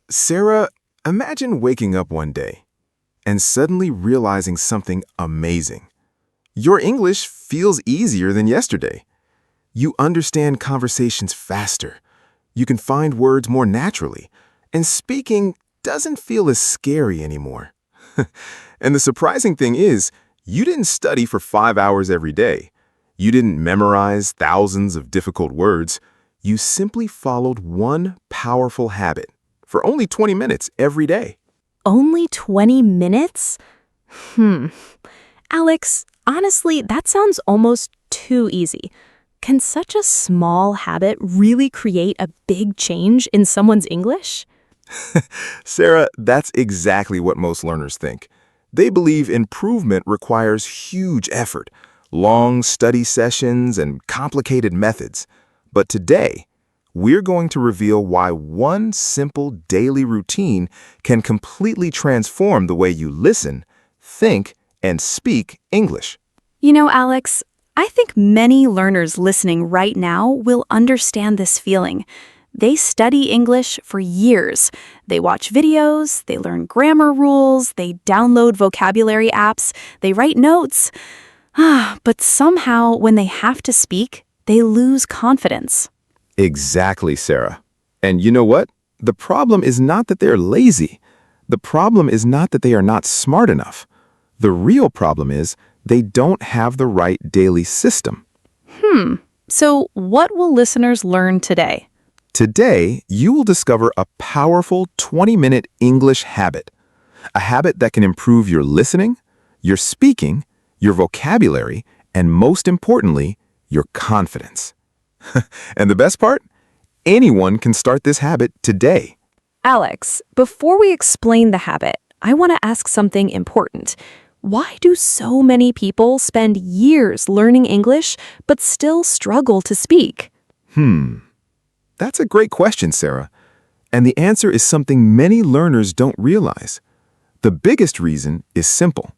Sarah, imagine waking up one day and suddenly realizing something amazing. Your English feels easier than yesterday. You understand conversations faster. You can find words more naturally. And speaking doesn't feel as scary anymore. And the surprising thing is, you didn't study for 5 hours every day. You didn't memorize thousands of difficult words. You simply followed one powerful habit for only 20 minutes every day. Only 20 minutes? Alex, honestly, that sounds almost too easy. Can such a small habit really create a big change in someone's English? Sarah, that's exactly what most learners think. They believe improvement requires huge effort, long study sessions, and complicated methods. But today, we're going to reveal why one simple daily routine can completely transform the way you listen, think, and speak English. You know, Alex, I think many learners listening right now will understand this feeling. They study English for years. They watch videos, they learn grammar rules, they download vocabulary apps, they write notes. But somehow, when they have to speak, they lose confidence. Exactly, Sarah. And you know what? The problem is not that they're lazy. The problem is not that they are not smart enough. The real problem is they don't have the right daily system. So, what will listeners learn today? Today, you will discover a powerful 20-minute English habit. A habit that can improve your listening, your speaking, your vocabulary, and most importantly, your confidence. And the best part? Anyone can start this habit today. Alex, before we explain the habit, I want to ask something important. Why do so many people spend years learning English but still struggle to speak? That's a great question, Sarah. And the answer is something many learners don't realize. The biggest reason is simple.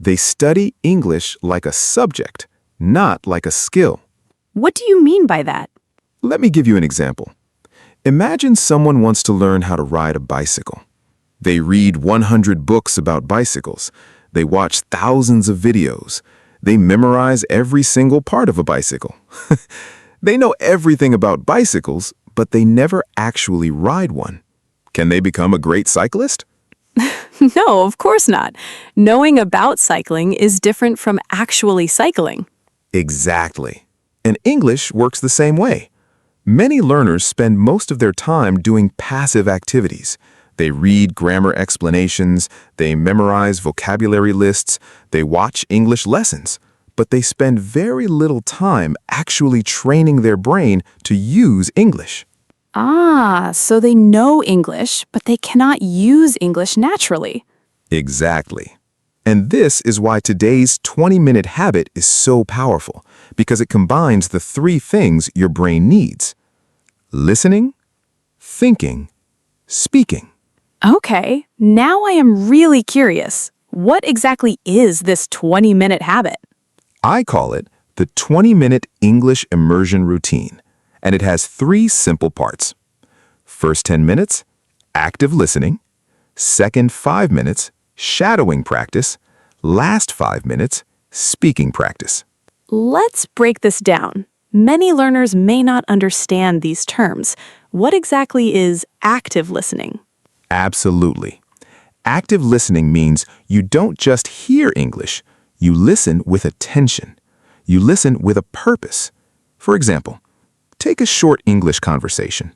They study English like a subject, not like a skill. What do you mean by that? Let me give you an example. Imagine someone wants to learn how to ride a bicycle. They read 100 books about bicycles. They watch thousands of videos. They memorize every single part of a bicycle. They know everything about bicycles, but they never actually ride one. Can they become a great cyclist? No, of course not. Knowing about cycling is different from actually cycling. Exactly. And English works the same way. Many learners spend most of their time doing passive activities. They read grammar explanations, they memorize vocabulary lists, they watch English lessons, but they spend very little time actually training their brain to use English. So they know English, but they cannot use English naturally. Exactly. And this is why today's 20-minute habit is so powerful, because it combines the three things your brain needs: listening, thinking, speaking. Okay, now I am really curious. What exactly is this 20-minute habit? I call it the 20-minute English immersion routine, and it has three simple parts. First 10 minutes, active listening. Second 5 minutes, shadowing practice. Last 5 minutes, speaking practice. Let's break this down. Many learners may not understand these terms. What exactly is active listening? Absolutely. Active listening means you don't just hear English, you listen with attention. You listen with a purpose. For example, take a short English conversation.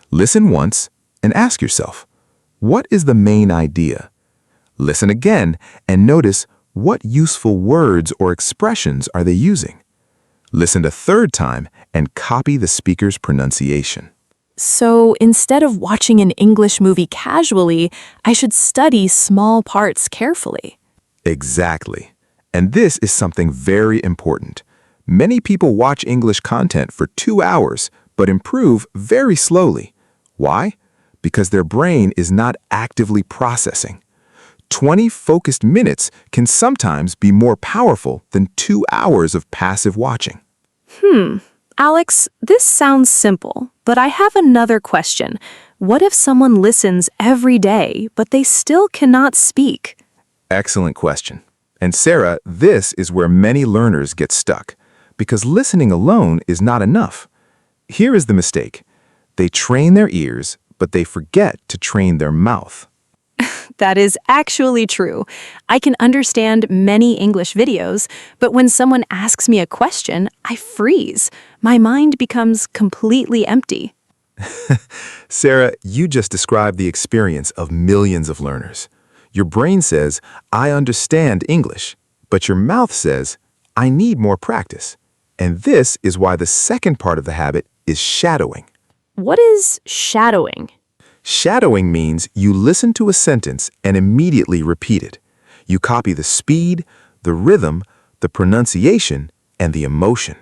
Listen once and ask yourself, what is the main idea? Listen again and notice what useful words or expressions are they using. Listen a third time and copy the speaker's pronunciation. So instead of watching an English movie casually, I should study small parts carefully. Exactly. And this is something very important. Many people watch English content for 2 hours, but improve very slowly. Why? Because their brain is not actively processing. 20 focused minutes can sometimes be more powerful than 2 hours of passive watching. Alex, this sounds simple, but I have another question. What if someone listens every day, but they still cannot speak? Excellent question. And Sarah, this is where many learners get stuck, because listening alone is not enough. Here is the mistake. They train their ears, but they forget to train their mouth. That is actually true. I can understand many English videos, but when someone asks me a question, I freeze. My mind becomes completely empty. Sarah, you just described the experience of millions of learners. Your brain says, I understand English, but your mouth says, I need more practice. And this is why the second part of the habit is shadowing. What is shadowing? Shadowing means you listen to a sentence and immediately repeat it. You copy the speed, the rhythm, the pronunciation, and the emotion.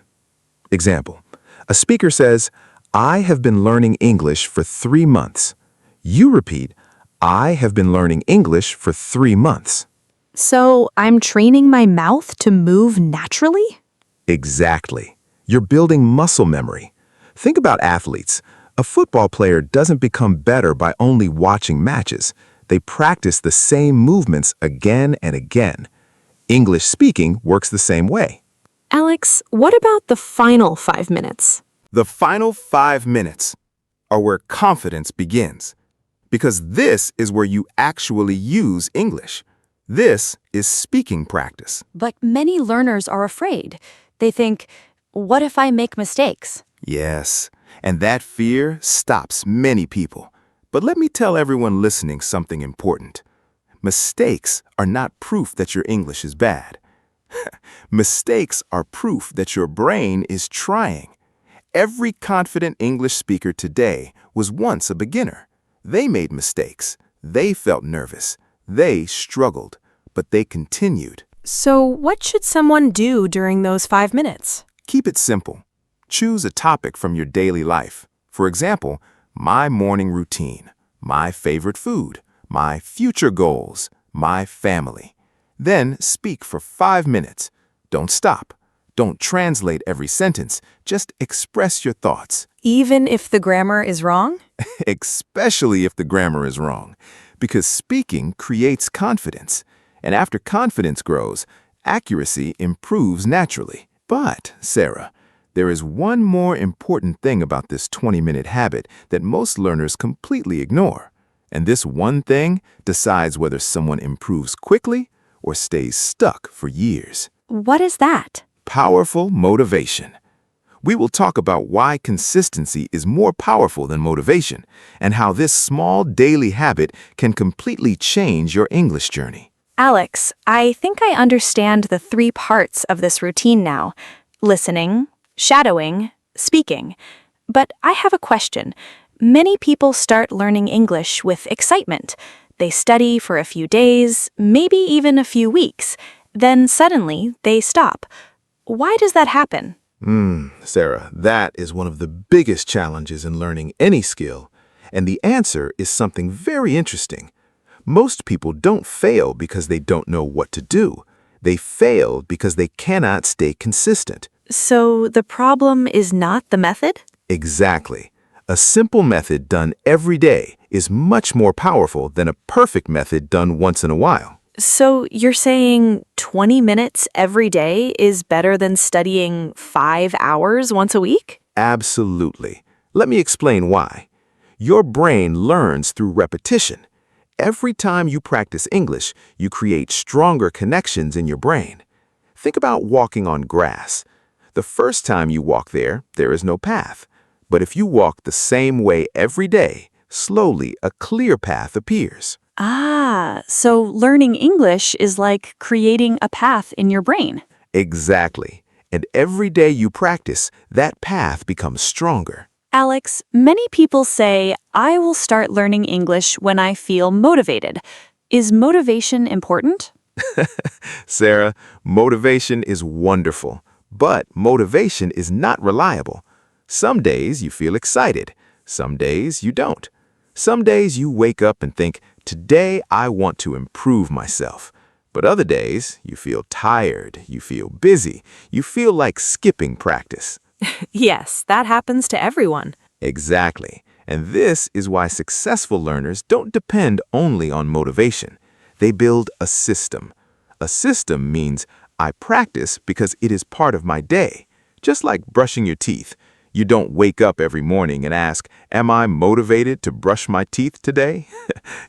Example, a speaker says, I have been learning English for 3 months. You repeat, I have been learning English for 3 months. So I'm training my mouth to move naturally? Exactly. You're building muscle memory. Think about athletes. A football player doesn't become better by only watching matches. They practice the same movements again and again. English speaking works the same way. Alex, what about the final 5 minutes? The final 5 minutes are where confidence begins, because this is where you actually use English. This is speaking practice. But many learners are afraid. They think, what if I make mistakes? Yes, and that fear stops many people. But let me tell everyone listening something important. Mistakes are not proof that your English is bad. Mistakes are proof that your brain is trying. Every confident English speaker today was once a beginner. They made mistakes. They felt nervous. They struggled, but they continued. So what should someone do during those 5 minutes? Keep it simple. Choose a topic from your daily life. For example, my morning routine, my favorite food, my future goals, my family. Then speak for 5 minutes. Don't stop. Don't translate every sentence. Just express your thoughts. Even if the grammar is wrong? Especially if the grammar is wrong. Because speaking creates confidence. And after confidence grows, accuracy improves naturally. But, Sarah, there is one more important thing about this 20-minute habit that most learners completely ignore. And this one thing decides whether someone improves quickly or stays stuck for years. What is that? Powerful motivation. We will talk about why consistency is more powerful than motivation and how this small daily habit can completely change your English journey. Alex, I think I understand the 3 parts of this routine now. Listening, shadowing, speaking. But I have a question. Many people start learning English with excitement. They study for a few days, maybe even a few weeks. Then suddenly they stop. Why does that happen? Sarah, that is one of the biggest challenges in learning any skill. And the answer is something very interesting. Most people don't fail because they don't know what to do. They fail because they cannot stay consistent. So the problem is not the method? Exactly. A simple method done every day is much more powerful than a perfect method done once in a while. So you're saying 20 minutes every day is better than studying 5 hours once a week? Absolutely. Let me explain why. Your brain learns through repetition. Every time you practice English, you create stronger connections in your brain. Think about walking on grass. The first time you walk there is no path. But if you walk the same way every day, slowly a clear path appears. So learning English is like creating a path in your brain. Exactly. And every day you practice, that path becomes stronger. Alex, many people say, I will start learning English when I feel motivated. Is motivation important? Sarah, motivation is wonderful, but motivation is not reliable. Some days you feel excited. Some days you don't. Some days you wake up and think, today I want to improve myself. But other days you feel tired, you feel busy, you feel like skipping practice. Yes, that happens to everyone. Exactly. And this is why successful learners don't depend only on motivation. They build a system. A system means I practice because it is part of my day. Just like brushing your teeth. You don't wake up every morning and ask, am I motivated to brush my teeth today?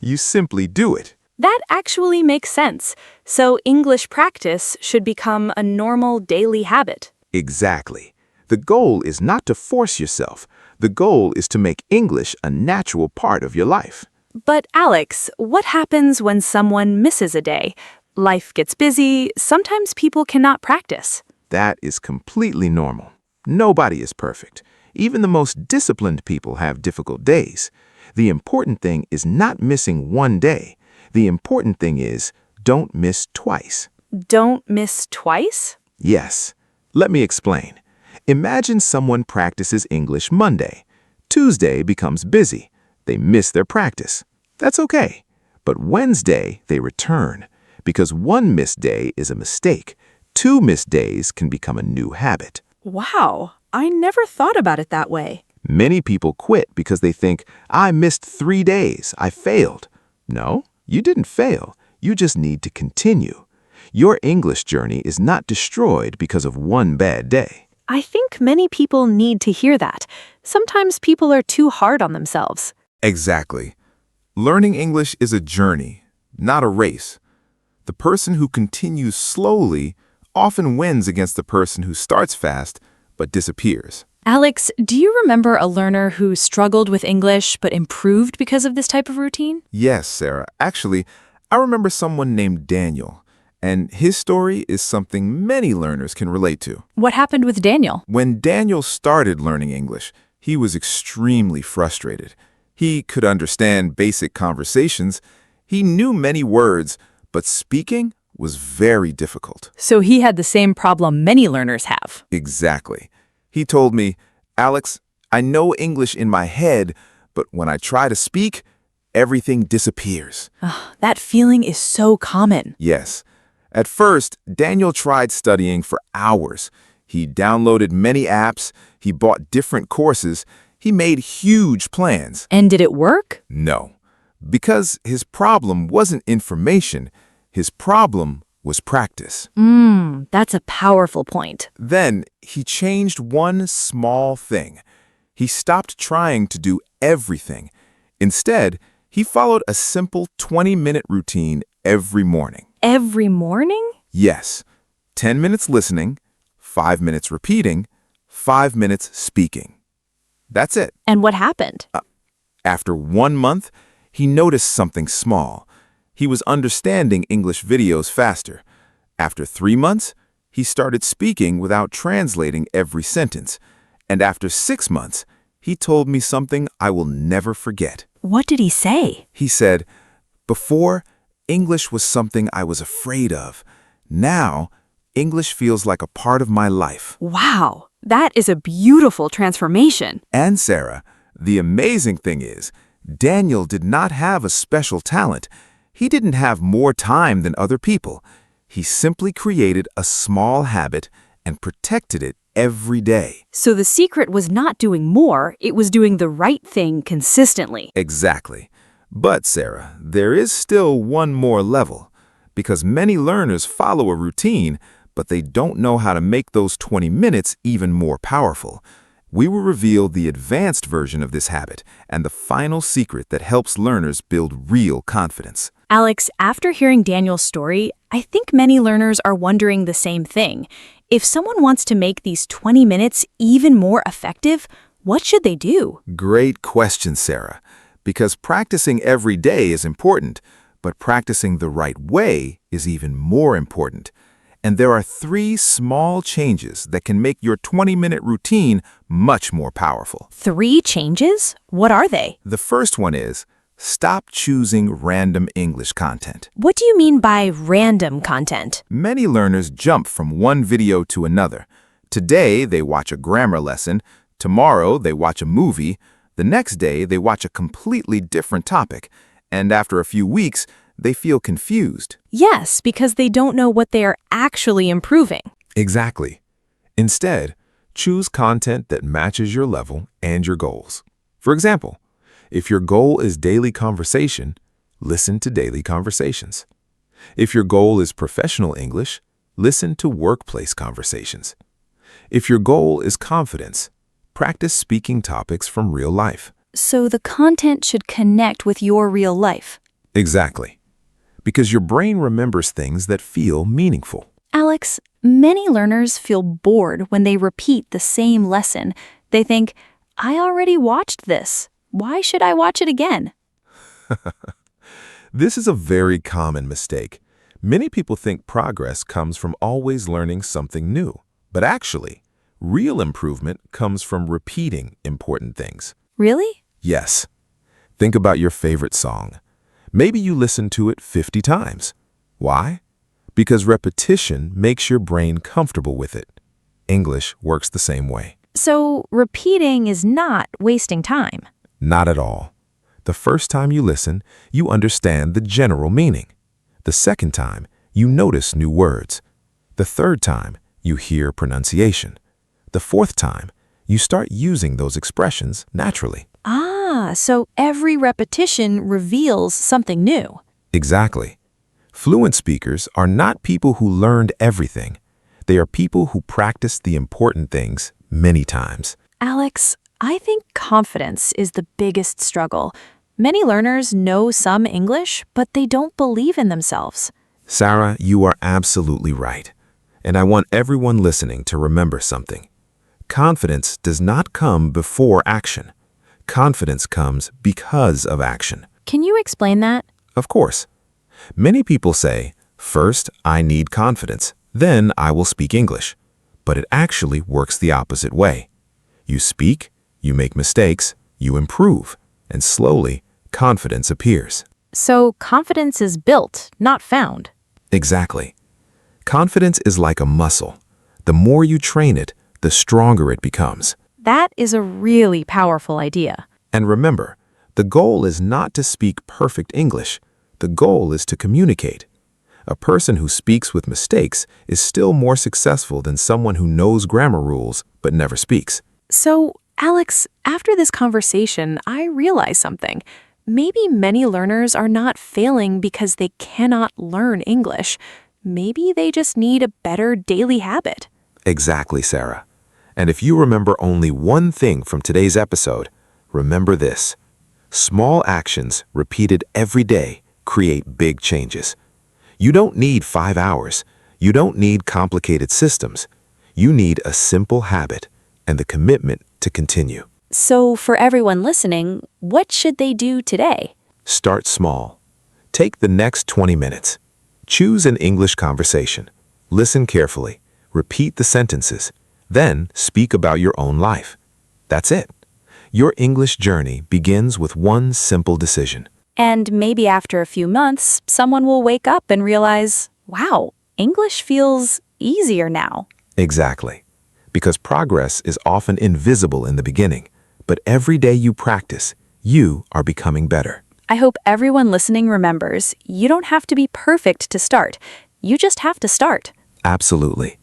You simply do it. That actually makes sense. So English practice should become a normal daily habit. Exactly. The goal is not to force yourself. The goal is to make English a natural part of your life. But Alex, what happens when someone misses a day? Life gets busy, sometimes people cannot practice. That is completely normal. Nobody is perfect. Even the most disciplined people have difficult days. The important thing is not missing one day. The important thing is don't miss twice. Don't miss twice? Yes. Let me explain. Imagine someone practices English Monday. Tuesday becomes busy. They miss their practice. That's okay. But Wednesday, they return. Because one missed day is a mistake. 2 missed days can become a new habit. Wow, I never thought about it that way. Many people quit because they think, I missed 3 days, I failed. No, you didn't fail. You just need to continue. Your English journey is not destroyed because of one bad day. I think many people need to hear that. Sometimes people are too hard on themselves. Exactly. Learning English is a journey, not a race. The person who continues slowly often wins against the person who starts fast but disappears. Alex, do you remember a learner who struggled with English but improved because of this type of routine? Yes, Sarah. Actually, I remember someone named Daniel, and his story is something many learners can relate to. What happened with Daniel? When Daniel started learning English, he was extremely frustrated. He could understand basic conversations. He knew many words, but speaking was very difficult. So he had the same problem many learners have. Exactly. He told me, Alex, I know English in my head, but when I try to speak, everything disappears. That feeling is so common. Yes. At first, Daniel tried studying for hours. He downloaded many apps, he bought different courses, he made huge plans. And did it work? No. Because his problem wasn't information, his problem was practice. That's a powerful point. Then he changed one small thing. He stopped trying to do everything. Instead, he followed a simple 20-minute routine every morning. Every morning? Yes, 10 minutes listening, 5 minutes repeating, 5 minutes speaking. That's it. And what happened? After 1 month, he noticed something small. He was understanding English videos faster. After 3 months, he started speaking without translating every sentence. And after 6 months, he told me something I will never forget. What did he say? He said, before, English was something I was afraid of. Now, English feels like a part of my life. Wow, that is a beautiful transformation. And Sarah, the amazing thing is, Daniel did not have a special talent. He didn't have more time than other people. He simply created a small habit and protected it every day. So the secret was not doing more, it was doing the right thing consistently. Exactly. But, Sarah, there is still one more level. Because many learners follow a routine, but they don't know how to make those 20 minutes even more powerful. We will reveal the advanced version of this habit and the final secret that helps learners build real confidence. Alex, after hearing Daniel's story, I think many learners are wondering the same thing. If someone wants to make these 20 minutes even more effective, what should they do? Great question, Sarah. Because practicing every day is important, but practicing the right way is even more important. And there are 3 small changes that can make your 20-minute routine much more powerful. 3 changes? What are they? The first one is, stop choosing random English content. What do you mean by random content? Many learners jump from one video to another. Today, they watch a grammar lesson. Tomorrow, they watch a movie. The next day, they watch a completely different topic. And after a few weeks, they feel confused. Yes, because they don't know what they are actually improving. Exactly. Instead, Choose content that matches your level and your goals. For example, if your goal is daily conversation, listen to daily conversations. If your goal is professional English, listen to workplace conversations. If your goal is confidence, practice speaking topics from real life. So the content should connect with your real life. Exactly. Because your brain remembers things that feel meaningful. Alex, many learners feel bored when they repeat the same lesson. They think, I already watched this. Why should I watch it again? This is a very common mistake. Many people think progress comes from always learning something new. But actually, real improvement comes from repeating important things. Really? Yes. Think about your favorite song. Maybe you listen to it 50 times. Why? Because repetition makes your brain comfortable with it. English works the same way. So repeating is not wasting time. Not at all. The first time you listen, you understand the general meaning. The second time, you notice new words. The third time, you hear pronunciation. The fourth time, you start using those expressions naturally. So every repetition reveals something new. Exactly. Fluent speakers are not people who learned everything. They are people who practice the important things many times. Alex, I think confidence is the biggest struggle. Many learners know some English, but they don't believe in themselves. Sarah, you are absolutely right. And I want everyone listening to remember something. Confidence does not come before action. Confidence comes because of action. Can you explain that? Of course. Many people say, first, I need confidence, then I will speak English. But it actually works the opposite way. You speak, you make mistakes, you improve, and slowly, confidence appears. So confidence is built, not found. Exactly. Confidence is like a muscle. The more you train it, the stronger it becomes. That is a really powerful idea. And remember, the goal is not to speak perfect English. The goal is to communicate. A person who speaks with mistakes is still more successful than someone who knows grammar rules but never speaks. So, Alex, after this conversation, I realized something. Maybe many learners are not failing because they cannot learn English. Maybe they just need a better daily habit. Exactly, Sarah. And if you remember only one thing from today's episode, remember this. Small actions repeated every day create big changes. You don't need 5 hours. You don't need complicated systems. You need a simple habit and the commitment to continue. So, for everyone listening, what should they do today? Start small. Take the next 20 minutes. Choose an English conversation. Listen carefully. Repeat the sentences. Then speak about your own life. That's it. Your English journey begins with one simple decision. And maybe after a few months, someone will wake up and realize, wow, English feels easier now. Exactly. Because progress is often invisible in the beginning, but every day you practice, you are becoming better. I hope everyone listening remembers, you don't have to be perfect to start. You just have to start. Absolutely.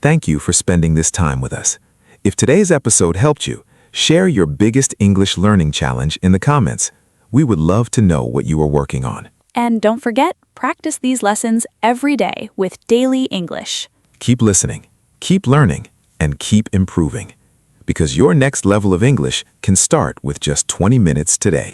Thank you for spending this time with us. If today's episode helped you, share your biggest English learning challenge in the comments. We would love to know what you are working on. And don't forget, practice these lessons every day with daily English. Keep listening, keep learning, and keep improving. Because your next level of English can start with just 20 minutes today.